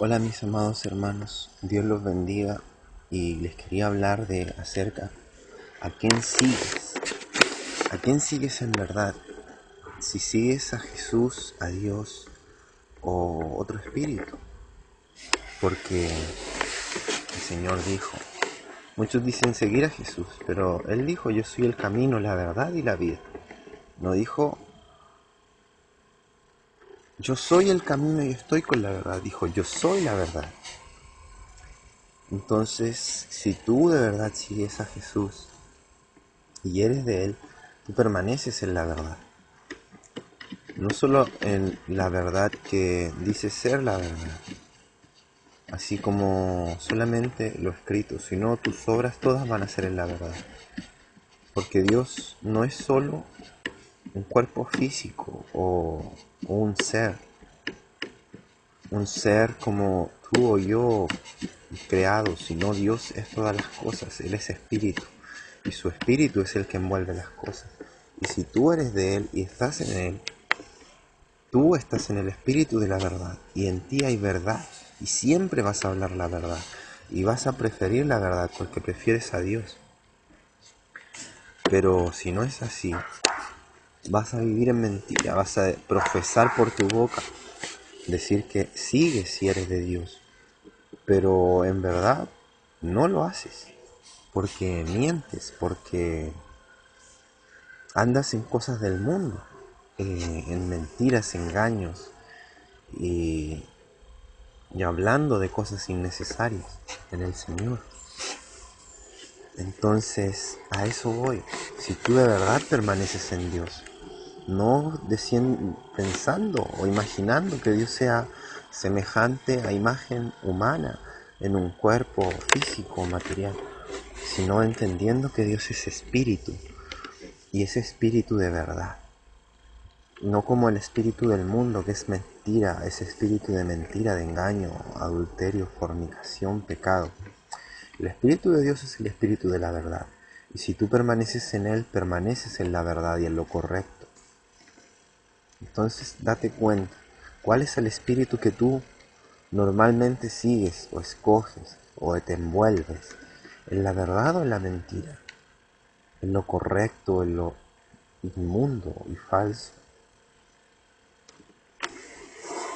Hola mis amados hermanos, Dios los bendiga y les quería hablar de acerca a quién sigues, a quién sigues en verdad, si sigues a Jesús, a Dios o otro espíritu, porque el Señor dijo, muchos dicen seguir a Jesús, pero Él dijo yo soy el camino, la verdad y la vida, no dijo yo soy el camino y estoy con la verdad, dijo yo soy la verdad. Entonces, si tú de verdad sigues a Jesús y eres de Él, tú permaneces en la verdad. No solo en la verdad que dice ser la verdad, así como solamente lo escrito, sino tus obras todas van a ser en la verdad. Porque Dios no es solo un cuerpo físico o un ser como tú o yo creado, sino Dios es todas las cosas, Él es espíritu y su espíritu es el que envuelve las cosas. Y si tú eres de Él y estás en Él, tú estás en el espíritu de la verdad y en ti hay verdad y siempre vas a hablar la verdad y vas a preferir la verdad porque prefieres a Dios. Pero si no es así, vas a vivir en mentira, vas a profesar por tu boca, decir que sigues si eres de Dios, pero en verdad no lo haces porque mientes, porque andas en cosas del mundo, en mentiras, engaños y hablando de cosas innecesarias en el Señor. Entonces, a eso voy. Si tú de verdad permaneces en Dios, no pensando o imaginando que Dios sea semejante a imagen humana en un cuerpo físico o material, sino entendiendo que Dios es espíritu y es espíritu de verdad. No como el espíritu del mundo que es mentira, es espíritu de mentira, de engaño, adulterio, fornicación, pecado. El espíritu de Dios es el espíritu de la verdad. Y si tú permaneces en Él, permaneces en la verdad y en lo correcto. Entonces date cuenta, ¿cuál es el espíritu que tú normalmente sigues o escoges o te envuelves? ¿En la verdad o en la mentira? ¿En lo correcto, en lo inmundo y falso?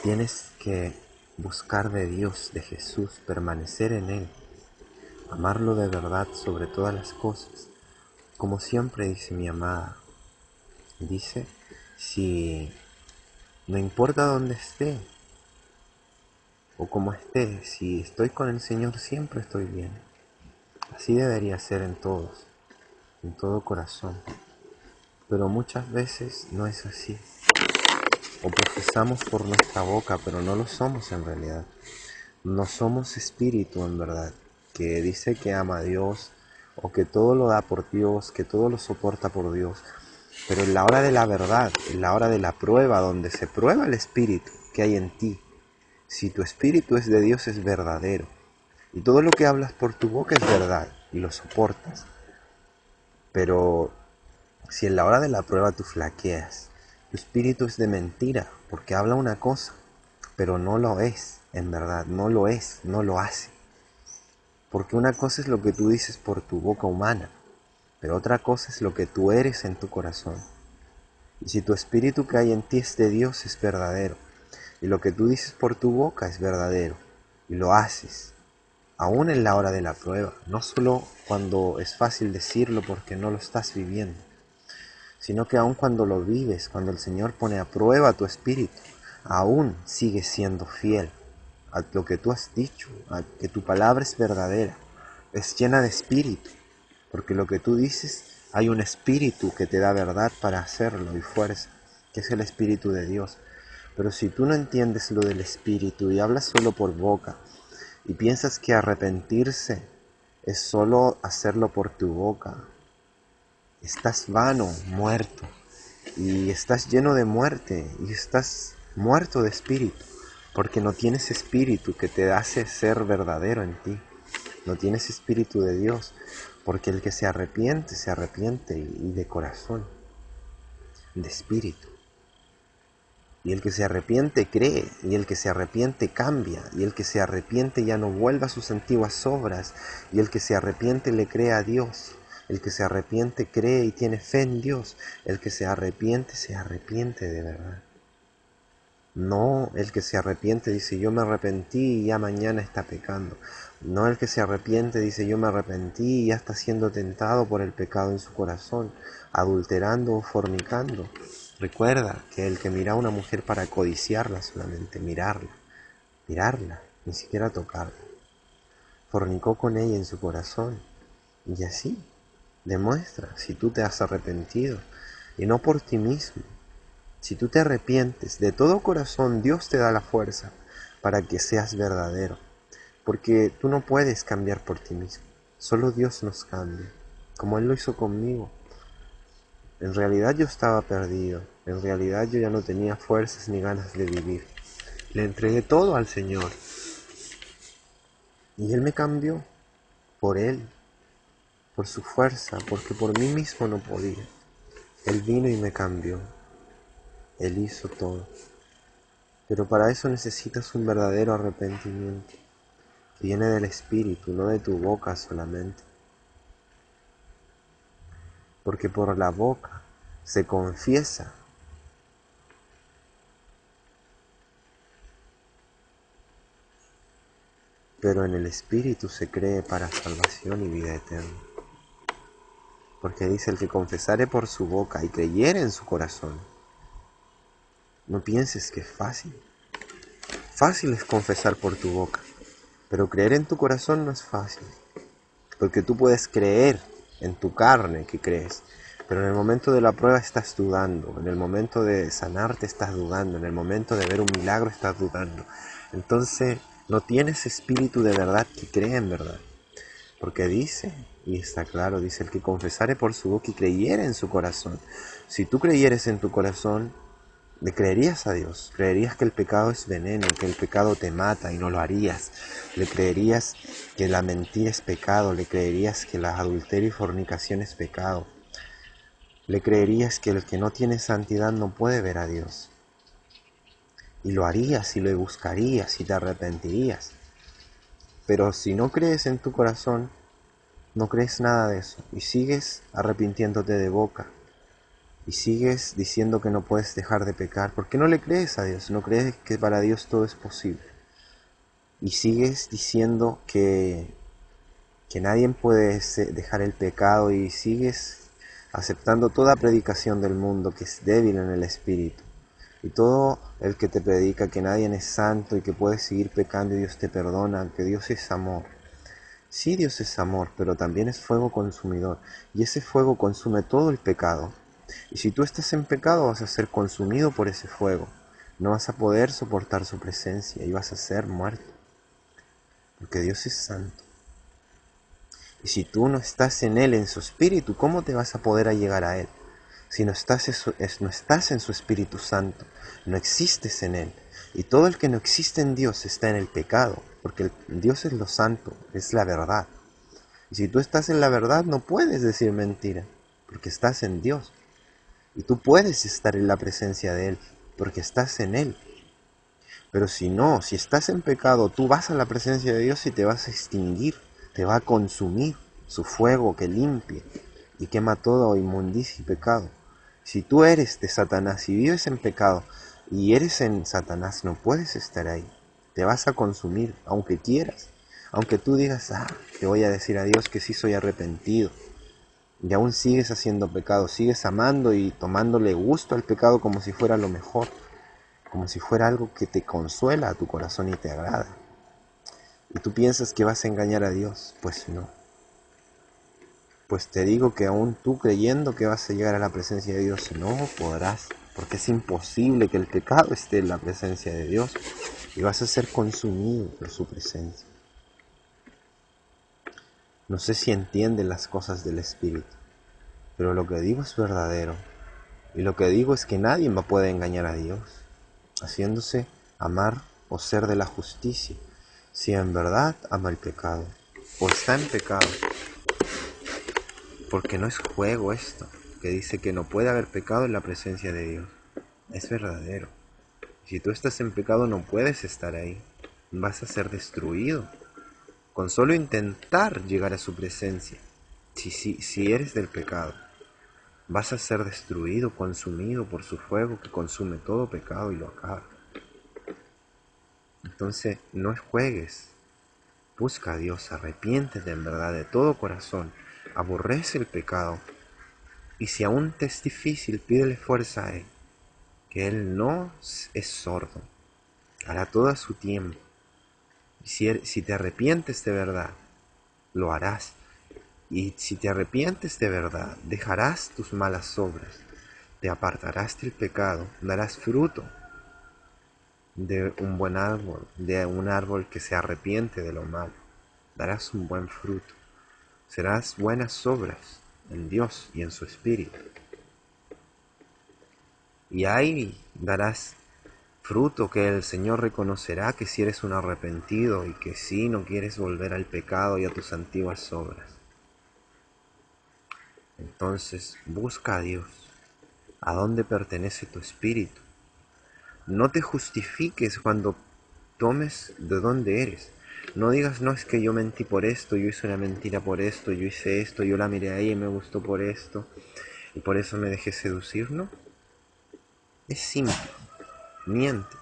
Tienes que buscar de Dios, de Jesús, permanecer en Él, amarlo de verdad sobre todas las cosas. Como siempre dice mi amada, dice, si no importa dónde esté o cómo esté, si estoy con el Señor siempre estoy bien. Así debería ser en todos, en todo corazón. Pero muchas veces no es así. O profesamos por nuestra boca, pero no lo somos en realidad. No somos espíritu en verdad, que dice que ama a Dios, o que todo lo da por Dios, que todo lo soporta por Dios. Pero en la hora de la verdad, en la hora de la prueba, donde se prueba el espíritu que hay en ti, si tu espíritu es de Dios es verdadero. Y todo lo que hablas por tu boca es verdad y lo soportas. Pero si en la hora de la prueba tú flaqueas, tu espíritu es de mentira, porque habla una cosa, pero no lo es, en verdad, no lo es, no lo hace. Porque una cosa es lo que tú dices por tu boca humana, pero otra cosa es lo que tú eres en tu corazón. Y si tu espíritu que hay en ti es de Dios, es verdadero. Y lo que tú dices por tu boca es verdadero. Y lo haces, aún en la hora de la prueba. No solo cuando es fácil decirlo porque no lo estás viviendo, sino que aún cuando lo vives, cuando el Señor pone a prueba tu espíritu, aún sigues siendo fiel a lo que tú has dicho, a que tu palabra es verdadera, es llena de espíritu, porque lo que tú dices hay un espíritu que te da verdad para hacerlo y fuerza, que es el espíritu de Dios. Pero si tú no entiendes lo del espíritu y hablas solo por boca y piensas que arrepentirse es solo hacerlo por tu boca, estás vano, muerto, y estás lleno de muerte, y estás muerto de espíritu, porque no tienes espíritu que te hace ser verdadero en ti. No tienes espíritu de Dios, porque el que se arrepiente y de corazón, de espíritu. Y el que se arrepiente cree, y el que se arrepiente cambia, y el que se arrepiente ya no vuelve a sus antiguas obras, y el que se arrepiente le cree a Dios. El que se arrepiente cree y tiene fe en Dios. El que se arrepiente de verdad. No el que se arrepiente dice yo me arrepentí y ya mañana está pecando. No el que se arrepiente dice yo me arrepentí y ya está siendo tentado por el pecado en su corazón, adulterando o fornicando. Recuerda que el que mira a una mujer para codiciarla solamente, mirarla, ni siquiera tocarla, fornicó con ella en su corazón. Y así demuestra si tú te has arrepentido, y no por ti mismo. Si tú te arrepientes de todo corazón, Dios te da la fuerza para que seas verdadero, porque tú no puedes cambiar por ti mismo, solo Dios nos cambia, como Él lo hizo conmigo. En realidad yo estaba perdido, en realidad yo ya no tenía fuerzas ni ganas de vivir. Le entregué todo al Señor y Él me cambió por Él, por su fuerza, porque por mí mismo no podía. Él vino y me cambió, Él hizo todo. Pero para eso necesitas un verdadero arrepentimiento, que viene del Espíritu, no de tu boca solamente. Porque por la boca se confiesa, pero en el Espíritu se cree para salvación y vida eterna. Porque dice el que confesare por su boca y creyere en su corazón. No pienses que es fácil. Fácil es confesar por tu boca, pero creer en tu corazón no es fácil. Porque tú puedes creer en tu carne que crees, pero en el momento de la prueba estás dudando, en el momento de sanarte estás dudando, en el momento de ver un milagro estás dudando. Entonces no tienes espíritu de verdad que cree en verdad. Porque dice, y está claro, dice el que confesare por su boca y creyere en su corazón. Si tú creyeres en tu corazón, le creerías a Dios, creerías que el pecado es veneno, que el pecado te mata y no lo harías, le creerías que la mentira es pecado, le creerías que la adulterio y fornicación es pecado, le creerías que el que no tiene santidad no puede ver a Dios, y lo harías y lo buscarías y te arrepentirías. Pero si no crees en tu corazón, no crees nada de eso y sigues arrepintiéndote de boca. Y sigues diciendo que no puedes dejar de pecar, porque no le crees a Dios, no crees que para Dios todo es posible. Y sigues diciendo que nadie puede dejar el pecado y sigues aceptando toda predicación del mundo que es débil en el espíritu. Y todo el que te predica que nadie es santo y que puedes seguir pecando y Dios te perdona, que Dios es amor. Sí, Dios es amor, pero también es fuego consumidor, y ese fuego consume todo el pecado. Y si tú estás en pecado vas a ser consumido por ese fuego. No vas a poder soportar su presencia y vas a ser muerto. Porque Dios es santo. Y si tú no estás en Él, en su espíritu, ¿cómo te vas a poder llegar a Él? Si no estás en su Espíritu Santo, no existes en Él. Y todo el que no existe en Dios está en el pecado. Porque Dios es lo santo, es la verdad. Y si tú estás en la verdad no puedes decir mentira. Porque estás en Dios. Y tú puedes estar en la presencia de Él, porque estás en Él. Pero si no, si estás en pecado, tú vas a la presencia de Dios y te vas a extinguir, te va a consumir su fuego que limpie y quema toda inmundicia y pecado. Si tú eres de Satanás y vives en pecado y eres en Satanás, no puedes estar ahí. Te vas a consumir, aunque quieras. Aunque tú digas, te voy a decir a Dios que sí soy arrepentido. Y aún sigues haciendo pecado, sigues amando y tomándole gusto al pecado como si fuera lo mejor, como si fuera algo que te consuela a tu corazón y te agrada. Y tú piensas que vas a engañar a Dios, pues no. Pues te digo que aún tú creyendo que vas a llegar a la presencia de Dios, no podrás, porque es imposible que el pecado esté en la presencia de Dios y vas a ser consumido por su presencia. No sé si entienden las cosas del Espíritu, pero lo que digo es verdadero. Y lo que digo es que nadie me puede engañar a Dios, haciéndose amar o ser de la justicia, si en verdad ama el pecado, o está en pecado. Porque no es juego esto, que dice que no puede haber pecado en la presencia de Dios. Es verdadero. Si tú estás en pecado no puedes estar ahí. Vas a ser destruido con solo intentar llegar a su presencia. Si eres del pecado, vas a ser destruido, consumido por su fuego que consume todo pecado y lo acaba. Entonces no juegues. Busca a Dios, arrepiéntete en verdad de todo corazón, aborrece el pecado, y si aún te es difícil, pídele fuerza a Él, que Él no es sordo, hará todo a su tiempo. Y si te arrepientes de verdad, lo harás. Y si te arrepientes de verdad, dejarás tus malas obras, te apartarás del pecado, darás fruto de un buen árbol, de un árbol que se arrepiente de lo malo. Darás un buen fruto. Serás buenas obras en Dios y en su Espíritu. Y ahí darás fruto que el Señor reconocerá que si eres un arrepentido y que si no quieres volver al pecado y a tus antiguas obras. Entonces busca a Dios. ¿A dónde pertenece tu espíritu? No te justifiques cuando tomes de dónde eres. No digas, no, es que yo mentí por esto, yo hice una mentira por esto, yo hice esto, yo la miré a ella y me gustó por esto, y por eso me dejé seducir, ¿no? Es simple. Mientes,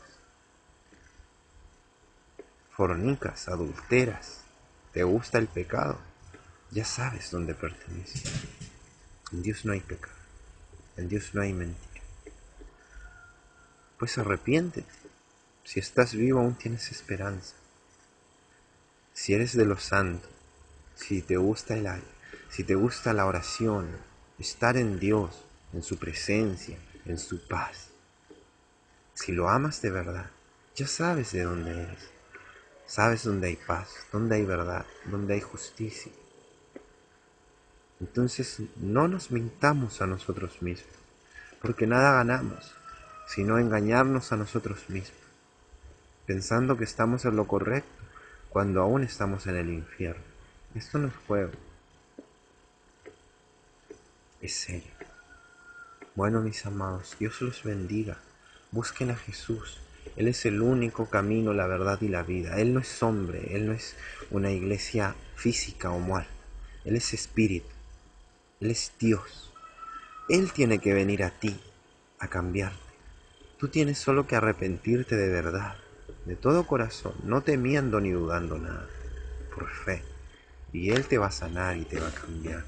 fornicas, adulteras, te gusta el pecado, ya sabes dónde pertenece. En Dios no hay pecado, en Dios no hay mentira. Pues arrepiéntete. Si estás vivo aún tienes esperanza. Si eres de los santos, si te gusta si te gusta la oración, estar en Dios, en su presencia, en su paz, si lo amas de verdad, ya sabes de dónde eres. Sabes dónde hay paz, dónde hay verdad, dónde hay justicia. Entonces no nos mintamos a nosotros mismos, porque nada ganamos, sino engañarnos a nosotros mismos, pensando que estamos en lo correcto, cuando aún estamos en el infierno. Esto no es juego, es serio. Bueno, mis amados, Dios los bendiga. Busquen a Jesús. Él es el único camino, la verdad y la vida. Él no es hombre, Él no es una iglesia física o moral. Él es espíritu, Él es Dios. Él tiene que venir a ti a cambiarte. Tú tienes solo que arrepentirte de verdad, de todo corazón, no temiendo ni dudando nada, por fe. Y Él te va a sanar y te va a cambiar.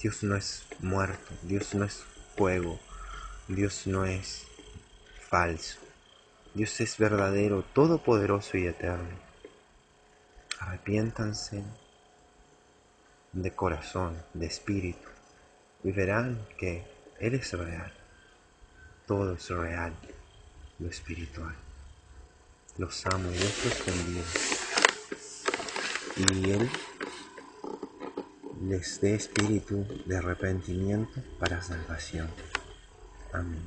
Dios no es muerto, Dios no es juego, Dios no es falso. Dios es verdadero, todopoderoso y eterno. Arrepiéntanse de corazón, de espíritu, y verán que Él es real. Todo es real, lo espiritual. Los amo y Dios los bendiga. Y Él les dé espíritu de arrepentimiento para salvación. Amén.